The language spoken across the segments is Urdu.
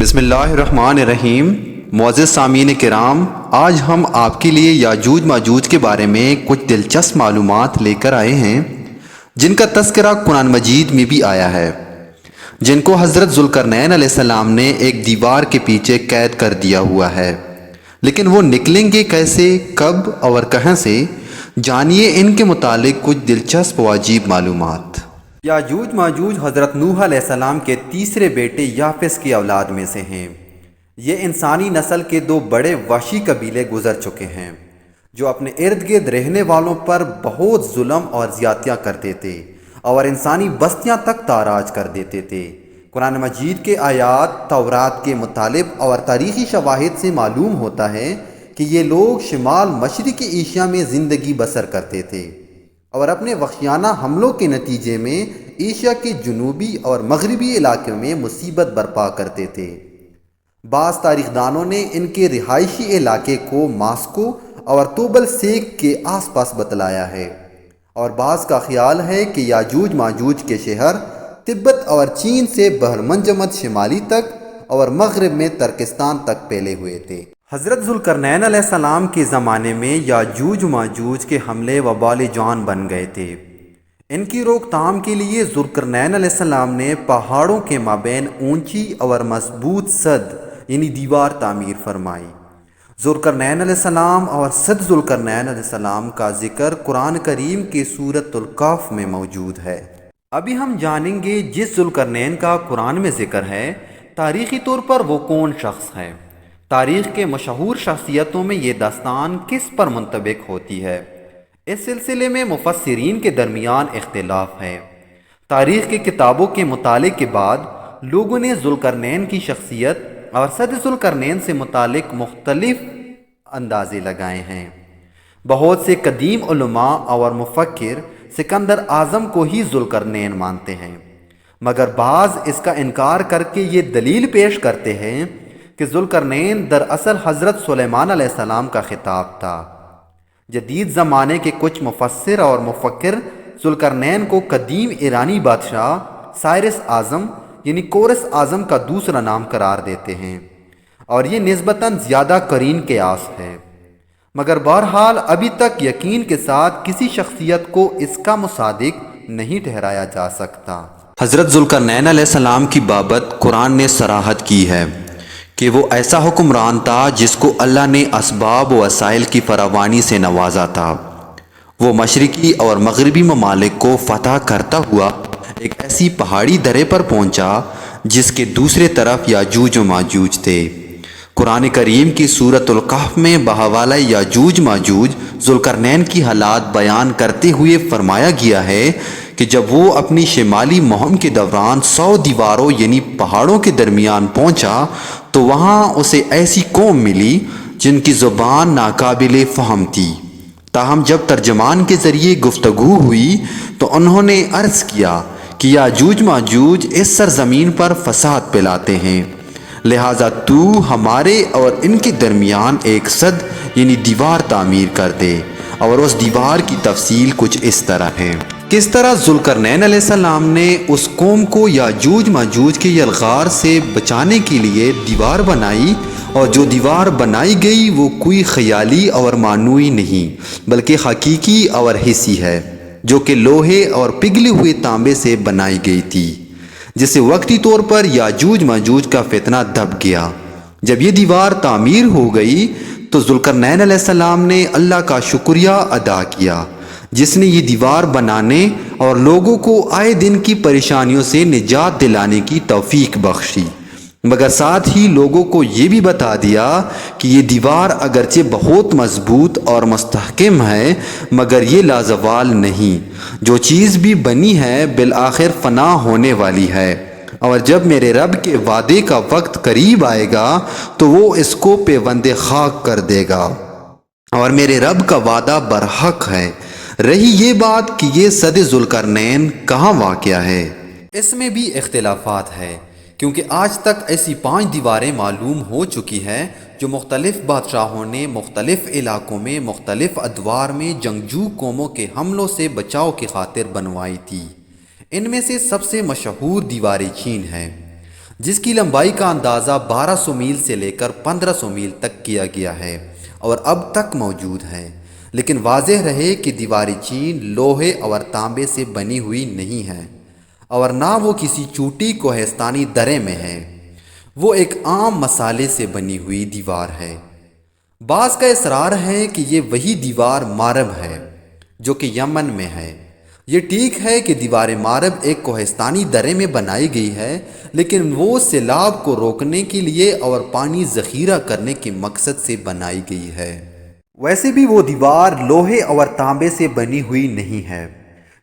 بسم اللہ الرحمن الرحیم۔ معزز سامعین کرام، آج ہم آپ کے لیے یاجوج ماجوج کے بارے میں کچھ دلچسپ معلومات لے کر آئے ہیں جن کا تذکرہ قرآن مجید میں بھی آیا ہے، جن کو حضرت ذوالقرنین علیہ السلام نے ایک دیوار کے پیچھے قید کر دیا ہوا ہے، لیکن وہ نکلیں گے کیسے، کب اور کہاں سے؟ جانیے ان کے متعلق کچھ دلچسپ و عجیب معلومات۔ یاجوج ماجوج حضرت نوح علیہ السلام کے تیسرے بیٹے یافس کی اولاد میں سے ہیں۔ یہ انسانی نسل کے دو بڑے وحشی قبیلے گزر چکے ہیں جو اپنے ارد گرد رہنے والوں پر بہت ظلم اور زیادتیاں کرتے تھے اور انسانی بستیاں تک تاراج کر دیتے تھے۔ قرآن مجید کے آیات، تورات کے مطالب اور تاریخی شواہد سے معلوم ہوتا ہے کہ یہ لوگ شمال مشرقی ایشیا میں زندگی بسر کرتے تھے اور اپنے وحشیانہ حملوں کے نتیجے میں ایشیا کے جنوبی اور مغربی علاقوں میں مصیبت برپا کرتے تھے۔ بعض تاریخ دانوں نے ان کے رہائشی علاقے کو ماسکو اور توبل سیک کے آس پاس بتلایا ہے، اور بعض کا خیال ہے کہ یاجوج ماجوج کے شہر تبت اور چین سے بحر منجمد شمالی تک اور مغرب میں ترکستان تک پھیلے ہوئے تھے۔ حضرت ذوالقرنین علیہ السلام کے زمانے میں یاجوج ماجوج کے حملے وبال جان بن گئے تھے۔ ان کی روک تھام کے لیے ذوالقرنین علیہ السلام نے پہاڑوں کے مابین اونچی اور مضبوط سد یعنی دیوار تعمیر فرمائی۔ ذوالقرنین علیہ السلام اور سد ذوالقرنین علیہ السلام کا ذکر قرآن کریم کے سورۃ الکہف میں موجود ہے۔ ابھی ہم جانیں گے جس ذوالقرنین کا قرآن میں ذکر ہے، تاریخی طور پر وہ کون شخص ہے۔ تاریخ کے مشہور شخصیتوں میں یہ داستان کس پر منطبق ہوتی ہے، اس سلسلے میں مفسرین کے درمیان اختلاف ہے۔ تاریخ کی کتابوں کے مطالعے کے بعد لوگوں نے ذوالقرنین کی شخصیت اور سد ذوالقرنین سے متعلق مختلف اندازے لگائے ہیں۔ بہت سے قدیم علماء اور مفکر سکندر اعظم کو ہی ذوالقرنین مانتے ہیں، مگر بعض اس کا انکار کر کے یہ دلیل پیش کرتے ہیں کہ ذوالقرنین دراصل حضرت سلیمان علیہ السلام کا خطاب تھا۔ جدید زمانے کے کچھ مفسر اور مفکر ذوالقرنین کو قدیم ایرانی بادشاہ سائرس اعظم یعنی کورس اعظم کا دوسرا نام قرار دیتے ہیں، اور یہ نسبتاً زیادہ قرین قیاس ہے، مگر بہرحال ابھی تک یقین کے ساتھ کسی شخصیت کو اس کا مصادق نہیں ٹھہرایا جا سکتا۔ حضرت ذوالقرنین علیہ السلام کی بابت قرآن نے صراحت کی ہے کہ وہ ایسا حکمران تھا جس کو اللہ نے اسباب و وسائل کی فراوانی سے نوازا تھا۔ وہ مشرقی اور مغربی ممالک کو فتح کرتا ہوا ایک ایسی پہاڑی درے پر پہنچا جس کے دوسرے طرف یاجوج و ماجوج تھے۔ قرآن کریم کی سورۃ الکہف میں بحوالہ یاجوج ماجوج ذوالقرنین کی حالات بیان کرتے ہوئے فرمایا گیا ہے کہ جب وہ اپنی شمالی مہم کے دوران 100 دیواروں یعنی پہاڑوں کے درمیان پہنچا تو وہاں اسے ایسی قوم ملی جن کی زبان ناقابل فہم تھی، تاہم جب ترجمان کے ذریعے گفتگو ہوئی تو انہوں نے عرض کیا کہ یاجوج ماجوج اس سرزمین پر فساد پھیلاتے ہیں، لہٰذا تو ہمارے اور ان کے درمیان ایک سد یعنی دیوار تعمیر کر دے۔ اور اس دیوار کی تفصیل کچھ اس طرح ہے۔ کس طرح ذوالقرنین علیہ السلام نے اس قوم کو یاجوج ماجوج کے یلغار سے بچانے کے لیے دیوار بنائی، اور جو دیوار بنائی گئی وہ کوئی خیالی اور معنوی نہیں بلکہ حقیقی اور حسی ہے، جو کہ لوہے اور پگھلے ہوئے تانبے سے بنائی گئی تھی، جس سے وقتی طور پر یاجوج ماجوج کا فتنہ دب گیا۔ جب یہ دیوار تعمیر ہو گئی تو ذوالقرنین علیہ السلام نے اللہ کا شکریہ ادا کیا جس نے یہ دیوار بنانے اور لوگوں کو آئے دن کی پریشانیوں سے نجات دلانے کی توفیق بخشی، مگر ساتھ ہی لوگوں کو یہ بھی بتا دیا کہ یہ دیوار اگرچہ بہت مضبوط اور مستحکم ہے مگر یہ لازوال نہیں، جو چیز بھی بنی ہے بالآخر فنا ہونے والی ہے، اور جب میرے رب کے وعدے کا وقت قریب آئے گا تو وہ اس کو پیوند خاک کر دے گا، اور میرے رب کا وعدہ برحق ہے۔ رہی یہ بات کہ یہ سد ذوالقرنین کہاں واقع ہے، اس میں بھی اختلافات ہے، کیونکہ آج تک ایسی 5 دیواریں معلوم ہو چکی ہیں جو مختلف بادشاہوں نے مختلف علاقوں میں مختلف ادوار میں جنگجو قوموں کے حملوں سے بچاؤ کی خاطر بنوائی تھی۔ ان میں سے سب سے مشہور دیوار چین ہے، جس کی لمبائی کا اندازہ 1200 میل سے لے کر 1500 میل تک کیا گیا ہے اور اب تک موجود ہے، لیکن واضح رہے کہ دیوار چین لوہے اور تانبے سے بنی ہوئی نہیں ہے اور نہ وہ کسی چوٹی کوہستانی درے میں ہے، وہ ایک عام مسالے سے بنی ہوئی دیوار ہے۔ بعض کا اصرار ہے کہ یہ وہی دیوار مارب ہے جو کہ یمن میں ہے۔ یہ ٹھیک ہے کہ دیوار مارب ایک کوہستانی درے میں بنائی گئی ہے، لیکن وہ سیلاب کو روکنے کے لیے اور پانی ذخیرہ کرنے کے مقصد سے بنائی گئی ہے۔ ویسے بھی وہ دیوار لوہے اور تانبے سے بنی ہوئی نہیں ہے،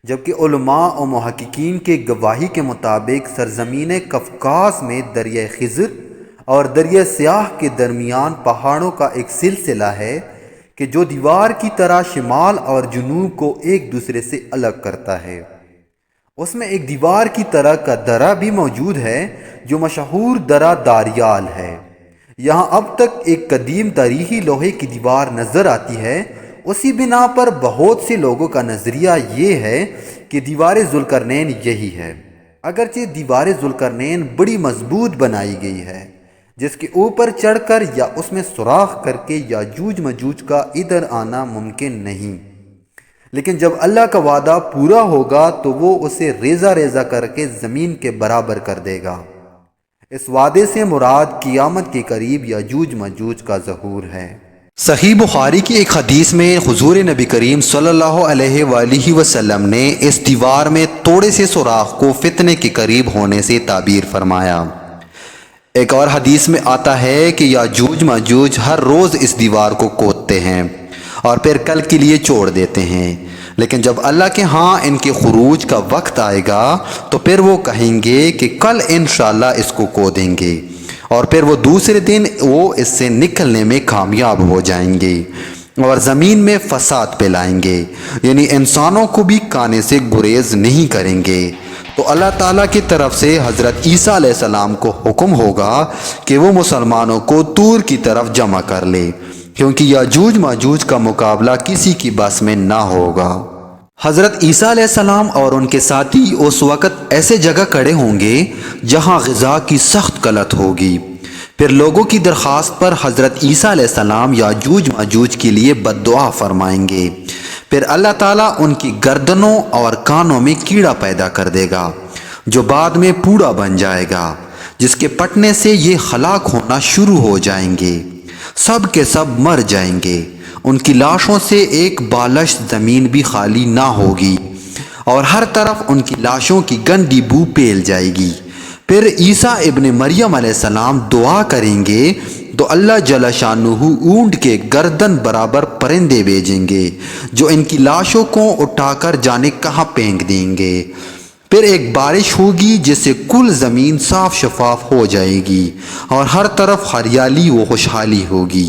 جبکہ علماء و محققین کے گواہی کے مطابق سرزمین قفقاز میں دریائے خضر اور دریائے سیاہ کے درمیان پہاڑوں کا ایک سلسلہ ہے کہ جو دیوار کی طرح شمال اور جنوب کو ایک دوسرے سے الگ کرتا ہے۔ اس میں ایک دیوار کی طرح کا درہ بھی موجود ہے جو مشہور درہ داریال ہے۔ یہاں اب تک ایک قدیم تاریخی لوہے کی دیوار نظر آتی ہے۔ اسی بنا پر بہت سے لوگوں کا نظریہ یہ ہے کہ دیوار ذوالقرنین یہی ہے، اگرچہ دیوار ذوالقرنین بڑی مضبوط بنائی گئی ہے، جس کے اوپر چڑھ کر یا اس میں سوراخ کر کے یاجوج ماجوج کا ادھر آنا ممکن نہیں، لیکن جب اللہ کا وعدہ پورا ہوگا تو وہ اسے ریزہ ریزہ کر کے زمین کے برابر کر دے گا۔ اس وعدے سے مراد قیامت کے قریب یاجوج ماجوج کا ظہور ہے۔ صحیح بخاری کی ایک حدیث میں حضور نبی کریم صلی اللہ علیہ وآلہ وسلم نے اس دیوار میں توڑے سے سوراخ کو فتنے کے قریب ہونے سے تعبیر فرمایا۔ ایک اور حدیث میں آتا ہے کہ یاجوج ماجوج ہر روز اس دیوار کو کودتے ہیں اور پھر کل کے لیے چھوڑ دیتے ہیں، لیکن جب اللہ کے ہاں ان کے خروج کا وقت آئے گا تو پھر وہ کہیں گے کہ کل انشاءاللہ اس کو کودیں گے، اور پھر وہ دوسرے دن وہ اس سے نکلنے میں کامیاب ہو جائیں گے اور زمین میں فساد پھیلائیں گے، یعنی انسانوں کو بھی کانے سے گریز نہیں کریں گے۔ تو اللہ تعالیٰ کی طرف سے حضرت عیسیٰ علیہ السلام کو حکم ہوگا کہ وہ مسلمانوں کو طور کی طرف جمع کر لے، کیونکہ یاجوج ماجوج کا مقابلہ کسی کی بس میں نہ ہوگا۔ حضرت عیسیٰ علیہ السلام اور ان کے ساتھی اس وقت ایسے جگہ کھڑے ہوں گے جہاں غذا کی سخت قلت ہوگی۔ پھر لوگوں کی درخواست پر حضرت عیسیٰ علیہ السلام یاجوج ماجوج کے لیے بد دعا فرمائیں گے۔ پھر اللہ تعالیٰ ان کی گردنوں اور کانوں میں کیڑا پیدا کر دے گا جو بعد میں پوڑا بن جائے گا، جس کے پٹنے سے یہ ہلاک ہونا شروع ہو جائیں گے، سب کے سب مر جائیں گے، ان کی لاشوں سے ایک بالش زمین بھی خالی نہ ہوگی اور ہر طرف ان کی لاشوں کی گندی بو پھیل جائے گی۔ پھر عیسیٰ ابن مریم علیہ السلام دعا کریں گے تو اللہ جل شانہ اونٹ کے گردن برابر پرندے بھیجیں گے جو ان کی لاشوں کو اٹھا کر جانے کہاں پھینک دیں گے۔ پھر ایک بارش ہوگی جس سے کل زمین صاف شفاف ہو جائے گی اور ہر طرف ہریالی و خوشحالی ہوگی۔